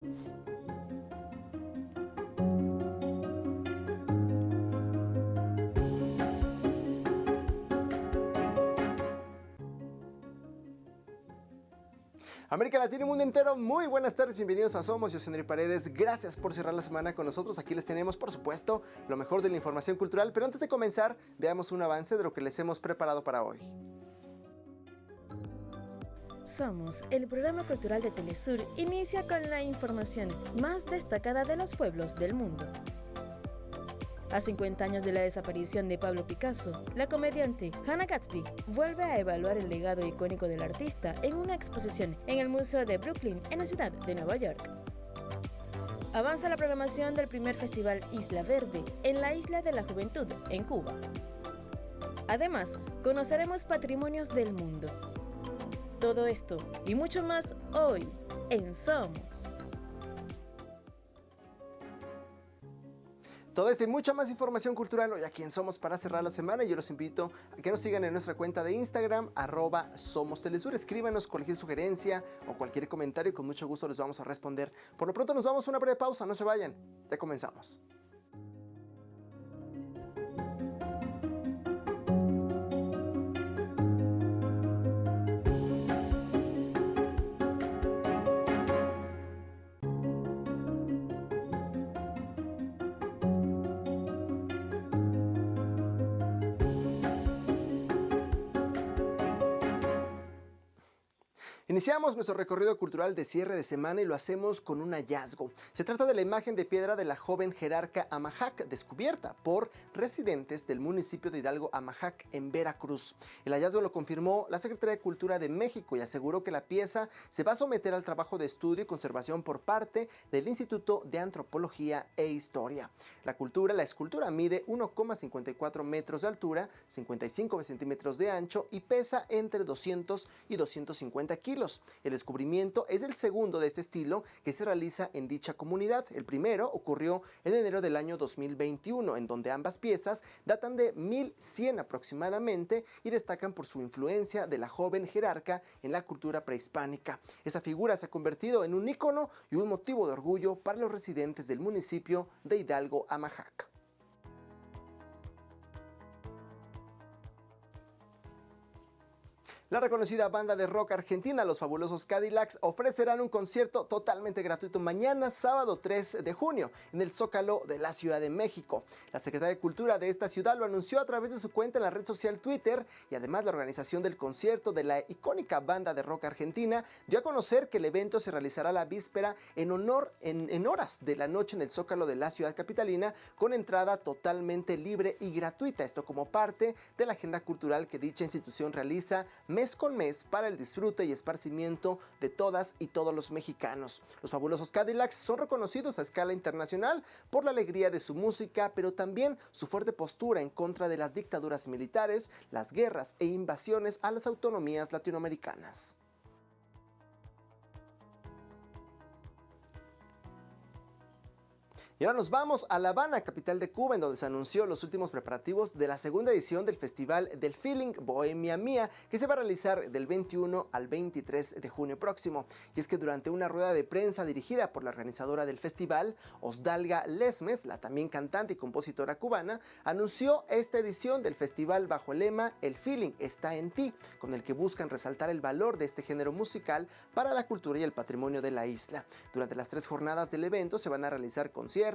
América Latina y mundo entero, muy buenas tardes, bienvenidos a Somos, yo soy Henry Paredes, gracias por cerrar la semana con nosotros. Aquí les tenemos, por supuesto, lo mejor de la información cultural, pero antes de comenzar, veamos un avance de lo que les hemos preparado para hoy. Somos, el programa cultural de Telesur, inicia con la información más destacada de los pueblos del mundo. A 50 años de la desaparición de Pablo Picasso, la comediante Hannah Gadsby vuelve a evaluar el legado icónico del artista en una exposición en el Museo de Brooklyn, en la ciudad de Nueva York. Avanza la programación del primer festival Isla Verde en la Isla de la Juventud, en Cuba. Además, conoceremos patrimonios del mundo. Todo esto y mucho más hoy en Somos. Toda esta y mucha más información cultural hoy aquí en Somos para cerrar la semana. Yo los invito a que nos sigan en nuestra cuenta de Instagram, @SomosTelesur. Escríbanos cualquier sugerencia o cualquier comentario y con mucho gusto les vamos a responder. Por lo pronto nos vamos a una breve pausa, no se vayan, ya comenzamos. Iniciamos nuestro recorrido cultural de cierre de semana y lo hacemos con un hallazgo. Se trata de la imagen de piedra de la joven jerarca Amajac, descubierta por residentes del municipio de Hidalgo Amajac, en Veracruz. El hallazgo lo confirmó la Secretaría de Cultura de México y aseguró que la pieza se va a someter al trabajo de estudio y conservación por parte del Instituto de Antropología e Historia. La escultura mide 1,54 metros de altura, 55 centímetros de ancho y pesa entre 200 y 250 kilos. El descubrimiento es el segundo de este estilo que se realiza en dicha comunidad. El primero ocurrió en enero del año 2021, en donde ambas piezas datan de 1100 aproximadamente y destacan por su influencia de la joven jerarca en la cultura prehispánica. Esa figura se ha convertido en un ícono y un motivo de orgullo para los residentes del municipio de Hidalgo Amajac. La reconocida banda de rock argentina, los Fabulosos Cadillacs, ofrecerán un concierto totalmente gratuito mañana, sábado 3 de junio, en el Zócalo de la Ciudad de México. La Secretaría de Cultura de esta ciudad lo anunció a través de su cuenta en la red social Twitter, y además la organización del concierto de la icónica banda de rock argentina dio a conocer que el evento se realizará la víspera en horas de la noche en el Zócalo de la ciudad capitalina, con entrada totalmente libre y gratuita. Esto como parte de la agenda cultural que dicha institución realiza mes con mes para el disfrute y esparcimiento de todas y todos los mexicanos. Los Fabulosos Cadillacs son reconocidos a escala internacional por la alegría de su música, pero también su fuerte postura en contra de las dictaduras militares, las guerras e invasiones a las autonomías latinoamericanas. Y ahora nos vamos a La Habana, capital de Cuba, en donde se anunció los últimos preparativos de la segunda edición del Festival del Feeling Bohemia Mía, que se va a realizar del 21 al 23 de junio próximo. Y es que durante una rueda de prensa dirigida por la organizadora del festival, Osdalga Lesmes, la también cantante y compositora cubana, anunció esta edición del festival bajo el lema "El feeling está en ti", con el que buscan resaltar el valor de este género musical para la cultura y el patrimonio de la isla. Durante las 3 jornadas del evento se van a realizar conciertos,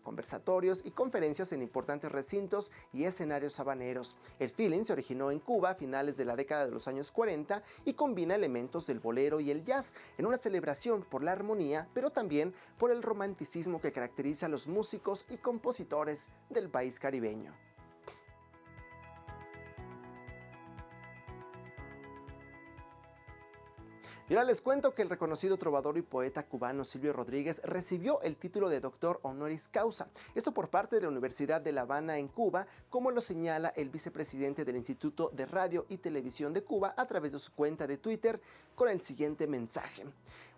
conversatorios y conferencias en importantes recintos y escenarios habaneros. El feeling se originó en Cuba a finales de la década de los años 40 y combina elementos del bolero y el jazz en una celebración por la armonía, pero también por el romanticismo que caracteriza a los músicos y compositores del país caribeño. Y ahora les cuento que el reconocido trovador y poeta cubano Silvio Rodríguez recibió el título de doctor honoris causa. Esto por parte de la Universidad de La Habana en Cuba, como lo señala el vicepresidente del Instituto de Radio y Televisión de Cuba a través de su cuenta de Twitter con el siguiente mensaje.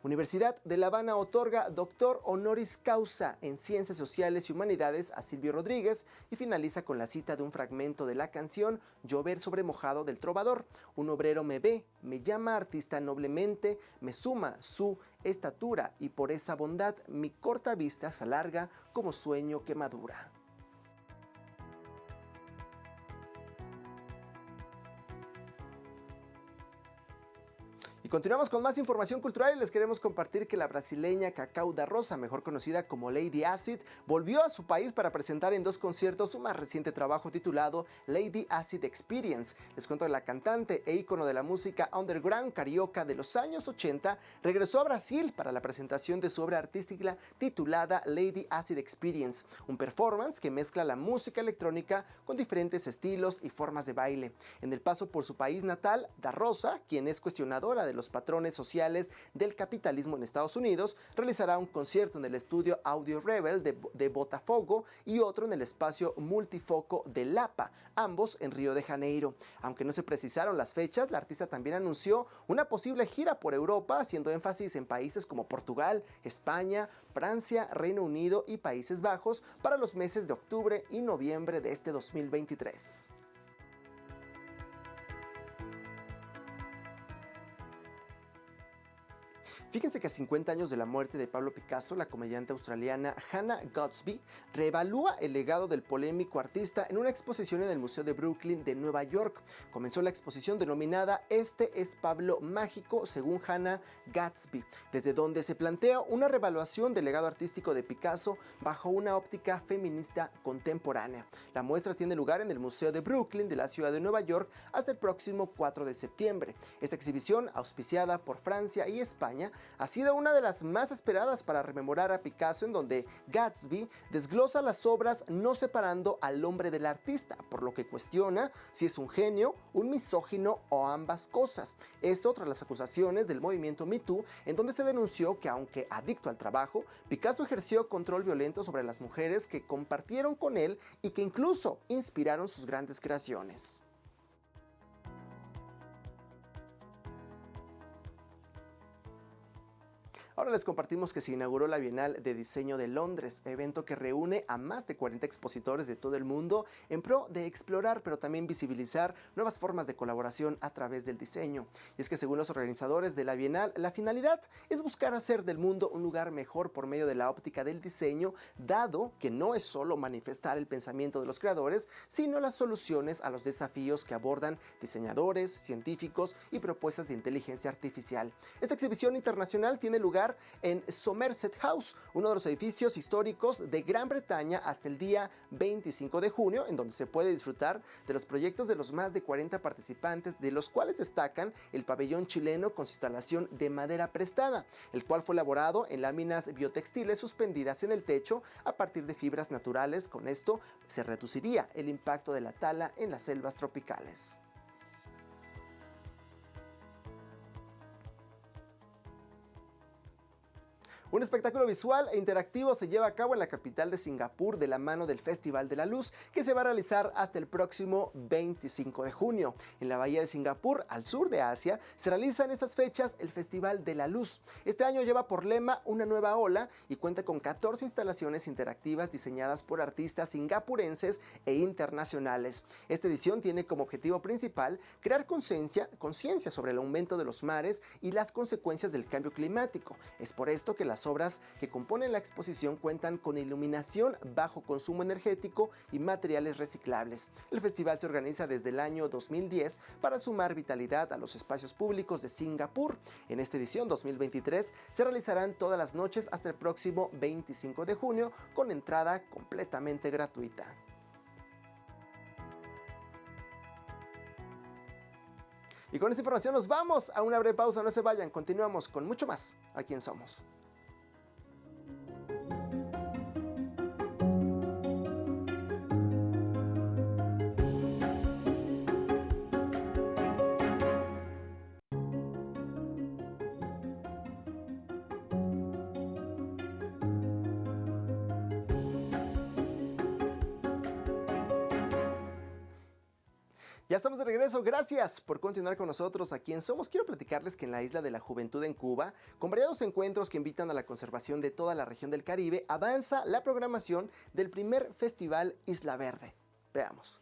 Universidad de La Habana otorga doctor honoris causa en Ciencias Sociales y Humanidades a Silvio Rodríguez y finaliza con la cita de un fragmento de la canción Llover sobre mojado del trovador. Un obrero me ve, me llama artista noblemente, me suma su estatura y por esa bondad mi corta vista se alarga como sueño que madura. Y continuamos con más información cultural y les queremos compartir que la brasileña Cacau da Rosa, mejor conocida como Lady Acid, volvió a su país para presentar en 2 conciertos su más reciente trabajo titulado Lady Acid Experience. Les cuento que la cantante e ícono de la música underground carioca de los años 80 regresó a Brasil para la presentación de su obra artística titulada Lady Acid Experience, un performance que mezcla la música electrónica con diferentes estilos y formas de baile. En el paso por su país natal, Da Rosa, quien es cuestionadora de los patrones sociales del capitalismo en Estados Unidos, realizará un concierto en el estudio Audio Rebel de Botafogo y otro en el espacio multifoco de Lapa, ambos en Río de Janeiro. Aunque no se precisaron las fechas, la artista también anunció una posible gira por Europa, haciendo énfasis en países como Portugal, España, Francia, Reino Unido y Países Bajos para los meses de octubre y noviembre de este 2023. Fíjense que a 50 años de la muerte de Pablo Picasso, la comediante australiana Hannah Gadsby reevalúa el legado del polémico artista en una exposición en el Museo de Brooklyn de Nueva York. Comenzó la exposición denominada Este es Pablo Mágico, según Hannah Gadsby, desde donde se plantea una reevaluación del legado artístico de Picasso bajo una óptica feminista contemporánea. La muestra tiene lugar en el Museo de Brooklyn de la ciudad de Nueva York hasta el próximo 4 de septiembre. Esta exhibición, auspiciada por Francia y España, ha sido una de las más esperadas para rememorar a Picasso, en donde Gadsby desglosa las obras no separando al hombre del artista, por lo que cuestiona si es un genio, un misógino o ambas cosas. Esto tras las acusaciones del movimiento Me Too, en donde se denunció que aunque adicto al trabajo, Picasso ejerció control violento sobre las mujeres que compartieron con él y que incluso inspiraron sus grandes creaciones. Ahora les compartimos que se inauguró la Bienal de Diseño de Londres, evento que reúne a más de 40 expositores de todo el mundo en pro de explorar, pero también visibilizar nuevas formas de colaboración a través del diseño. Y es que según los organizadores de la Bienal, la finalidad es buscar hacer del mundo un lugar mejor por medio de la óptica del diseño, dado que no es solo manifestar el pensamiento de los creadores, sino las soluciones a los desafíos que abordan diseñadores, científicos y propuestas de inteligencia artificial. Esta exhibición internacional tiene lugar en Somerset House, uno de los edificios históricos de Gran Bretaña, hasta el día 25 de junio, en donde se puede disfrutar de los proyectos de los más de 40 participantes, de los cuales destacan el pabellón chileno con su instalación de madera prestada, el cual fue elaborado en láminas biotextiles suspendidas en el techo a partir de fibras naturales. Con esto se reduciría el impacto de la tala en las selvas tropicales. Un espectáculo visual e interactivo se lleva a cabo en la capital de Singapur de la mano del Festival de la Luz, que se va a realizar hasta el próximo 25 de junio. En la bahía de Singapur, al sur de Asia, se realiza en estas fechas el Festival de la Luz. Este año lleva por lema Una nueva ola y cuenta con 14 instalaciones interactivas diseñadas por artistas singapurenses e internacionales. Esta edición tiene como objetivo principal crear conciencia sobre el aumento de los mares y las consecuencias del cambio climático. Es por esto que las obras que componen la exposición cuentan con iluminación, bajo consumo energético y materiales reciclables. El festival se organiza desde el año 2010 para sumar vitalidad a los espacios públicos de Singapur. En esta edición 2023 se realizarán todas las noches hasta el próximo 25 de junio con entrada completamente gratuita. Y con esta información nos vamos a una breve pausa, no se vayan, continuamos con mucho más aquí en Somos. Ya estamos de regreso, gracias por continuar con nosotros aquí en Somos. Quiero platicarles que en la Isla de la Juventud en Cuba, con variados encuentros que invitan a la conservación de toda la región del Caribe, avanza la programación del primer festival Isla Verde. Veamos.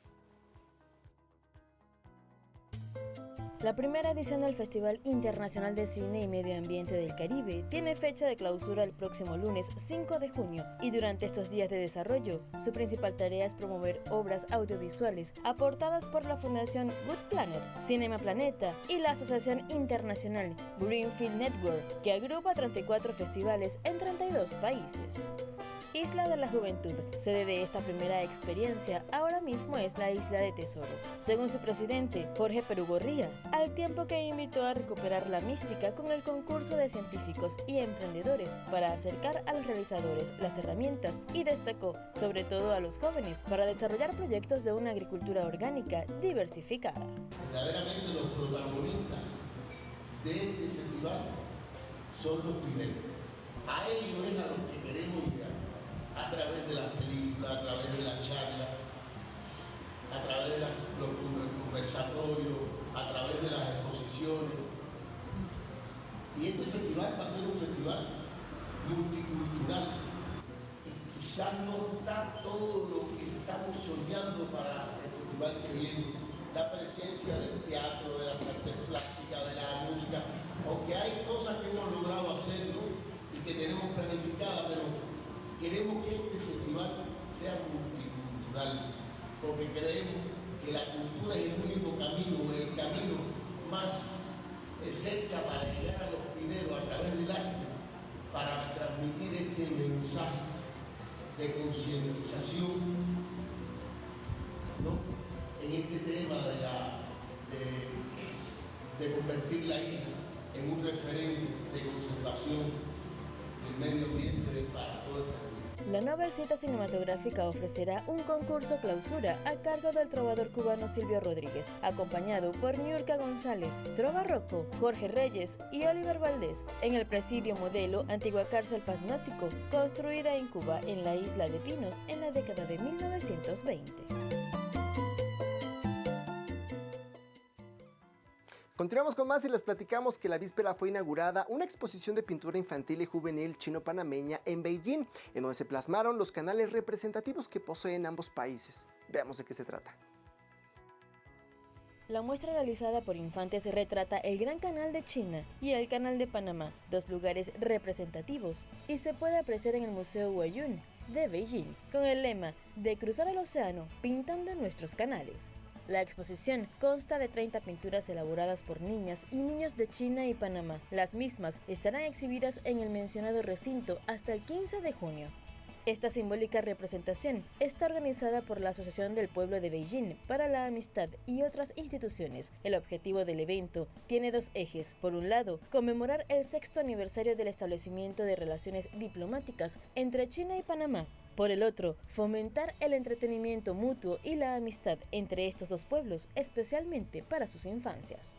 La primera edición del Festival Internacional de Cine y Medio Ambiente del Caribe tiene fecha de clausura el próximo lunes 5 de junio y durante estos días de desarrollo, su principal tarea es promover obras audiovisuales aportadas por la Fundación Good Planet, Cinema Planeta y la Asociación Internacional Greenfield Network, que agrupa 34 festivales en 32 países. Isla de la Juventud, sede de esta primera experiencia, ahora mismo es la Isla de Tesoro, según su presidente, Jorge Perugorría, al tiempo que invitó a recuperar la mística con el concurso de científicos y emprendedores para acercar a los realizadores las herramientas y destacó, sobre todo a los jóvenes, para desarrollar proyectos de una agricultura orgánica diversificada. Verdaderamente los protagonistas de este festival son los primeros. A ellos es a los que queremos llegar. A través de las películas, a través de las charlas, a través de los conversatorios, a través de las exposiciones. Y este festival va a ser un festival multicultural. Quizás no está todo lo que estamos soñando para el festival que viene. La presencia del teatro, de las artes plásticas, de la música, aunque hay cosas que hemos logrado hacer, ¿no? Y que tenemos planificadas, pero queremos que este festival sea multicultural, porque creemos que la cultura es el único camino, el camino más cerca para llegar a los pineros a través del arte, para transmitir este mensaje de concientización, ¿no? En este tema de convertir la isla en un referente de conservación del medio ambiente para todo el país. La nueva cita cinematográfica ofrecerá un concurso clausura a cargo del trovador cubano Silvio Rodríguez, acompañado por Niurka González, Trova Rocco, Jorge Reyes y Oliver Valdés, en el presidio modelo Antigua Cárcel Patnótico, construida en Cuba en la isla de Pinos en la década de 1920. Continuamos con más y les platicamos que la víspera fue inaugurada una exposición de pintura infantil y juvenil chino-panameña en Beijing, en donde se plasmaron los canales representativos que poseen ambos países. Veamos de qué se trata. La muestra realizada por Infantes retrata el Gran Canal de China y el Canal de Panamá, dos lugares representativos, y se puede apreciar en el Museo Huayun de Beijing, con el lema de cruzar el océano pintando nuestros canales. La exposición consta de 30 pinturas elaboradas por niñas y niños de China y Panamá. Las mismas estarán exhibidas en el mencionado recinto hasta el 15 de junio. Esta simbólica representación está organizada por la Asociación del Pueblo de Beijing para la Amistad y otras instituciones. El objetivo del evento tiene dos ejes. Por un lado, conmemorar el 6º aniversario del establecimiento de relaciones diplomáticas entre China y Panamá. Por el otro, fomentar el entretenimiento mutuo y la amistad entre estos dos pueblos, especialmente para sus infancias.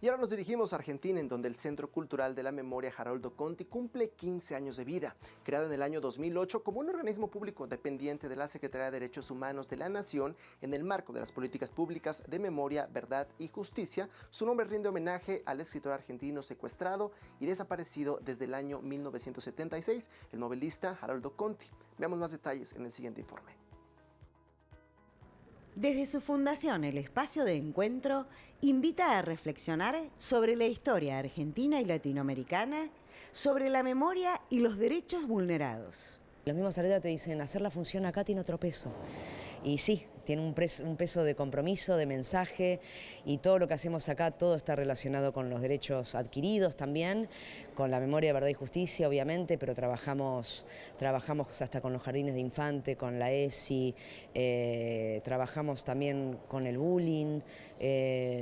Y ahora nos dirigimos a Argentina, en donde el Centro Cultural de la Memoria Haroldo Conti cumple 15 años de vida. Creado en el año 2008 como un organismo público dependiente de la Secretaría de Derechos Humanos de la Nación en el marco de las políticas públicas de memoria, verdad y justicia, su nombre rinde homenaje al escritor argentino secuestrado y desaparecido desde el año 1976, el novelista Haroldo Conti. Veamos más detalles en el siguiente informe. Desde su fundación, el espacio de encuentro invita a reflexionar sobre la historia argentina y latinoamericana, sobre la memoria y los derechos vulnerados. Los mismos Saavedra te dicen, hacer la función acá tiene otro peso. Y sí, tiene un peso de compromiso, de mensaje, y todo lo que hacemos acá, todo está relacionado con los derechos adquiridos también, con la memoria, verdad y justicia, obviamente, pero trabajamos hasta con los jardines de infante, con la ESI, trabajamos también con el bullying,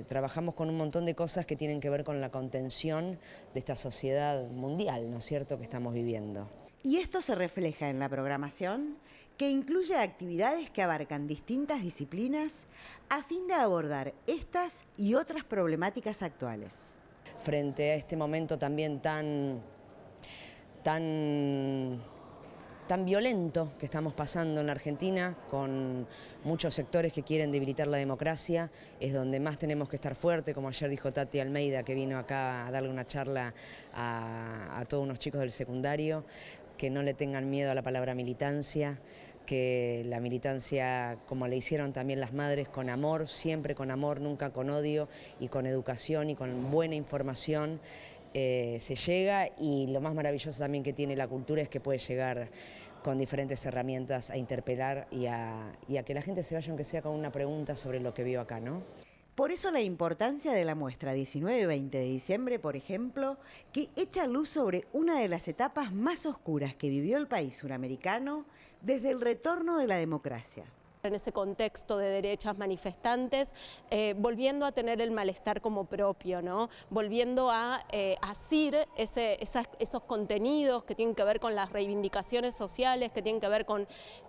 trabajamos con un montón de cosas que tienen que ver con la contención de esta sociedad mundial, ¿no es cierto?, que estamos viviendo. Y esto se refleja en la programación, que incluye actividades que abarcan distintas disciplinas a fin de abordar estas y otras problemáticas actuales. Frente a este momento también tan tan violento que estamos pasando en la Argentina, con muchos sectores que quieren debilitar la democracia, es donde más tenemos que estar fuertes, como ayer dijo Tati Almeida, que vino acá a darle una charla a todos unos chicos del secundario, que no le tengan miedo a la palabra militancia, que la militancia, como le hicieron también las madres, con amor, siempre con amor, nunca con odio, y con educación y con buena información, se llega, y lo más maravilloso también que tiene la cultura es que puede llegar con diferentes herramientas a interpelar y a que la gente se vaya, aunque sea con una pregunta sobre lo que vio acá, ¿no? Por eso la importancia de la muestra 19 y 20 de diciembre, por ejemplo, que echa luz sobre una de las etapas más oscuras que vivió el país suramericano desde el retorno de la democracia. En ese contexto de derechas manifestantes, volviendo a tener el malestar como propio, ¿no? Volviendo a asir esos contenidos que tienen que ver con las reivindicaciones sociales, que tienen que ver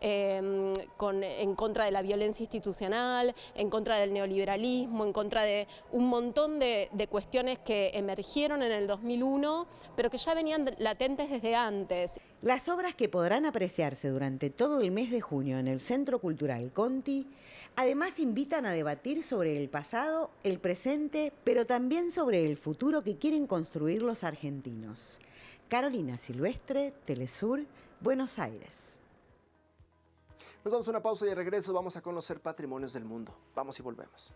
en contra de la violencia institucional, en contra del neoliberalismo, en contra de un montón de cuestiones que emergieron en el 2001, pero que ya venían latentes desde antes. Las obras que podrán apreciarse durante todo el mes de junio en el Centro Cultural Conti, además invitan a debatir sobre el pasado, el presente, pero también sobre el futuro que quieren construir los argentinos. Carolina Silvestre, Telesur, Buenos Aires. Nos damos una pausa y de regreso vamos a conocer patrimonios del mundo. Vamos y volvemos.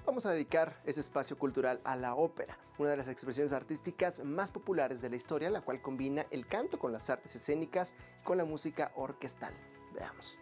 Vamos a dedicar ese espacio cultural a la ópera, una de las expresiones artísticas más populares de la historia, la cual combina el canto con las artes escénicas y con la música orquestal. Veamos.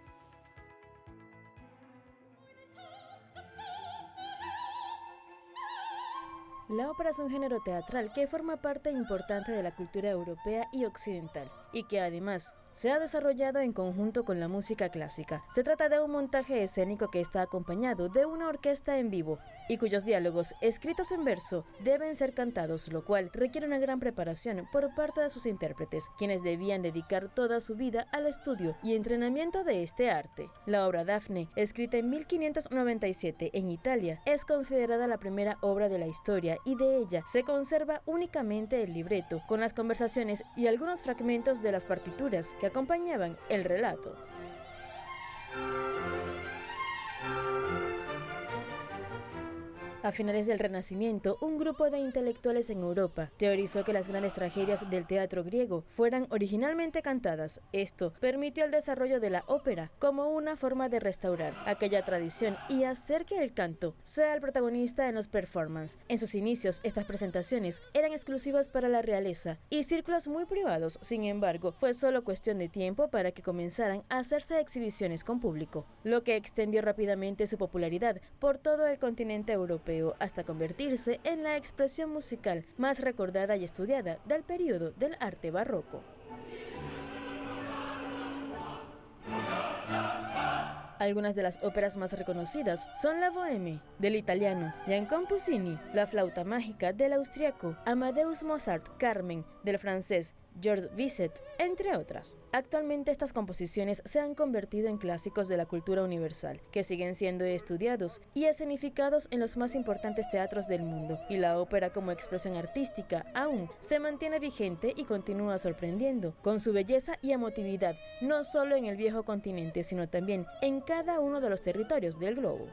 La ópera es un género teatral que forma parte importante de la cultura europea y occidental, y que además se ha desarrollado en conjunto con la música clásica. Se trata de un montaje escénico que está acompañado de una orquesta en vivo y cuyos diálogos escritos en verso deben ser cantados, lo cual requiere una gran preparación por parte de sus intérpretes, quienes debían dedicar toda su vida al estudio y entrenamiento de este arte. La obra Dafne, escrita en 1597 en Italia, es considerada la primera obra de la historia y de ella se conserva únicamente el libreto, con las conversaciones y algunos fragmentos de las partituras que acompañaban el relato. A finales del Renacimiento, un grupo de intelectuales en Europa teorizó que las grandes tragedias del teatro griego fueran originalmente cantadas. Esto permitió el desarrollo de la ópera como una forma de restaurar aquella tradición y hacer que el canto sea el protagonista en los performances. En sus inicios, estas presentaciones eran exclusivas para la realeza y círculos muy privados. Sin embargo, fue solo cuestión de tiempo para que comenzaran a hacerse exhibiciones con público, lo que extendió rápidamente su popularidad por todo el continente europeo, hasta convertirse en la expresión musical más recordada y estudiada del período del arte barroco. Algunas de las óperas más reconocidas son La Bohème, del italiano Giacomo Puccini, La Flauta Mágica, del austriaco Amadeus Mozart, Carmen, del francés George Bizet, entre otras. Actualmente estas composiciones se han convertido en clásicos de la cultura universal, que siguen siendo estudiados y escenificados en los más importantes teatros del mundo, y la ópera como expresión artística aún se mantiene vigente y continúa sorprendiendo con su belleza y emotividad, no solo en el viejo continente, sino también en cada uno de los territorios del globo.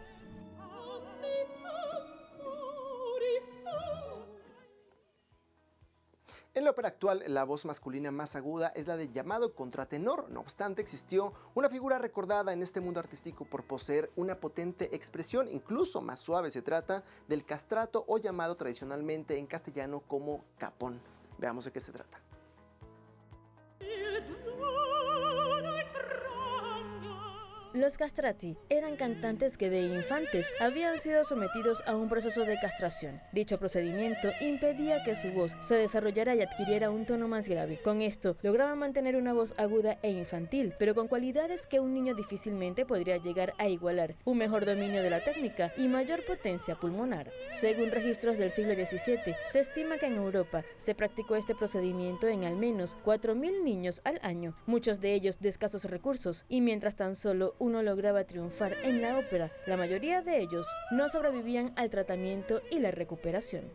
En la ópera actual, la voz masculina más aguda es la del llamado contratenor. No obstante, existió una figura recordada en este mundo artístico por poseer una potente expresión, incluso más suave. Se trata del castrato, o llamado tradicionalmente en castellano como capón. Veamos de qué se trata. Los castrati eran cantantes que de infantes habían sido sometidos a un proceso de castración. Dicho procedimiento impedía que su voz se desarrollara y adquiriera un tono más grave. Con esto, lograban mantener una voz aguda e infantil, pero con cualidades que un niño difícilmente podría llegar a igualar: un mejor dominio de la técnica y mayor potencia pulmonar. Según registros del siglo XVII, se estima que en Europa se practicó este procedimiento en al menos 4.000 niños al año, muchos de ellos de escasos recursos, y mientras tan solo uno lograba triunfar en la ópera, la mayoría de ellos no sobrevivían al tratamiento y la recuperación.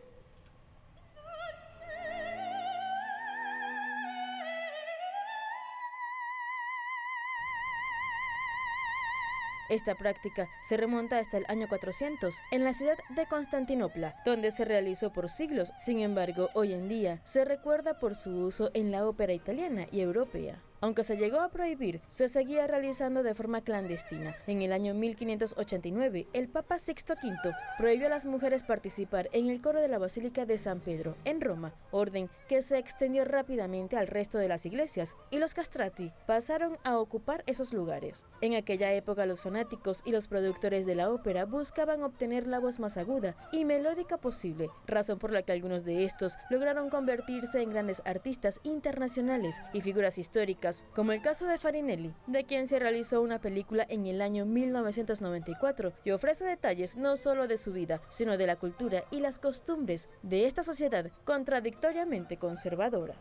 Esta práctica se remonta hasta el año 400 en la ciudad de Constantinopla, donde se realizó por siglos. Sin embargo, hoy en día se recuerda por su uso en la ópera italiana y europea. Aunque se llegó a prohibir, se seguía realizando de forma clandestina. En el año 1589, el Papa Sixto V prohibió a las mujeres participar en el coro de la Basílica de San Pedro, en Roma, orden que se extendió rápidamente al resto de las iglesias, y los castrati pasaron a ocupar esos lugares. En aquella época, los fanáticos y los productores de la ópera buscaban obtener la voz más aguda y melódica posible, razón por la que algunos de estos lograron convertirse en grandes artistas internacionales y figuras históricas, como el caso de Farinelli, de quien se realizó una película en el año 1994 y ofrece detalles no solo de su vida, sino de la cultura y las costumbres de esta sociedad contradictoriamente conservadora.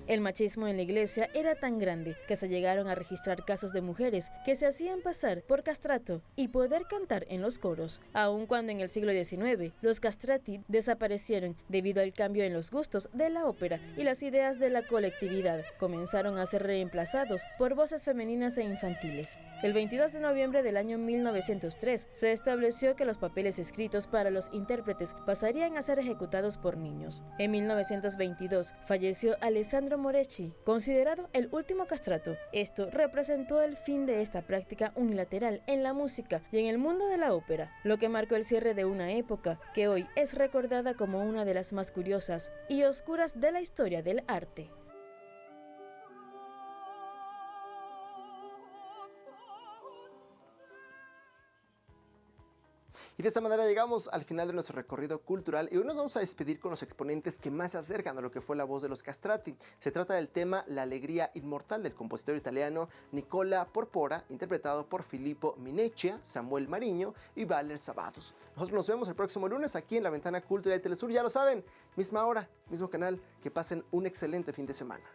El machismo en la iglesia era tan grande que se llegaron a registrar casos de mujeres que se hacían pasar por castrato y poder cantar en los coros, aun cuando en el siglo XIX los castrati desaparecieron debido al cambio en los gustos de la ópera y las ideas de la colectividad. Comenzaron a ser reemplazados por voces femeninas e infantiles. El 22 de noviembre del año 1903 se estableció que los papeles escritos para los intérpretes pasarían a ser ejecutados por niños. En 1922 falleció Alessandro Moreschi, considerado el último castrato. Esto representó el fin de esta práctica unilateral en la música y en el mundo de la ópera, lo que marcó el cierre de una época que hoy es recordada como una de las más curiosas y oscuras de la historia del arte. Y de esta manera llegamos al final de nuestro recorrido cultural, y hoy nos vamos a despedir con los exponentes que más se acercan a lo que fue la voz de los castrati. Se trata del tema La alegría inmortal del compositor italiano Nicola Porpora, interpretado por Filippo Mineccia, Samuel Mariño y Valer Sabados. Nosotros nos vemos el próximo lunes aquí en La Ventana Cultural de Telesur. Ya lo saben, misma hora, mismo canal. Que pasen un excelente fin de semana.